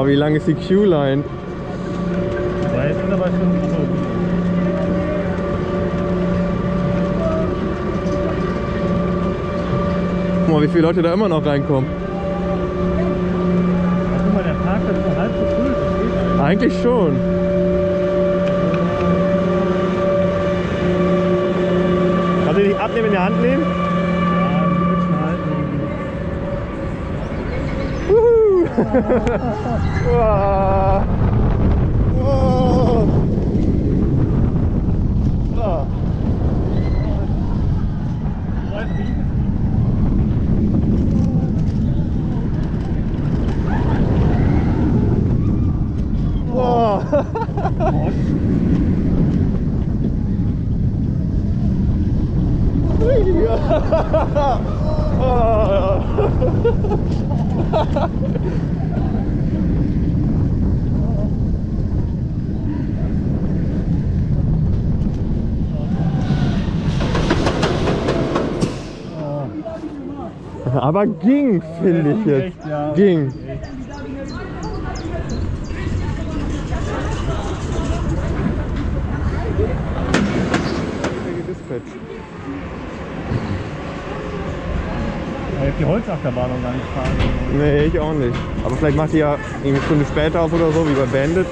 wie lang ist die Queue-Line? Ja, jetzt sind aber schon so. Guck mal, wie viele Leute da immer noch reinkommen. Ja, guck mal, der Parkplatz ist halb so cool. Das geht eigentlich. Eigentlich schon. Kannst du dich abnehmen, in die Hand nehmen? Ja, ein bisschen halten. Wow. Wow. Ah. Wow. Aber ging, finde ich jetzt. Echt, ja. Ging. Dispatch. Ich hab die Holzachterbahn noch gar nicht fahren. Nee, ich auch nicht. Aber vielleicht macht die ja eine Stunde später auf oder so, wie bei Bandit.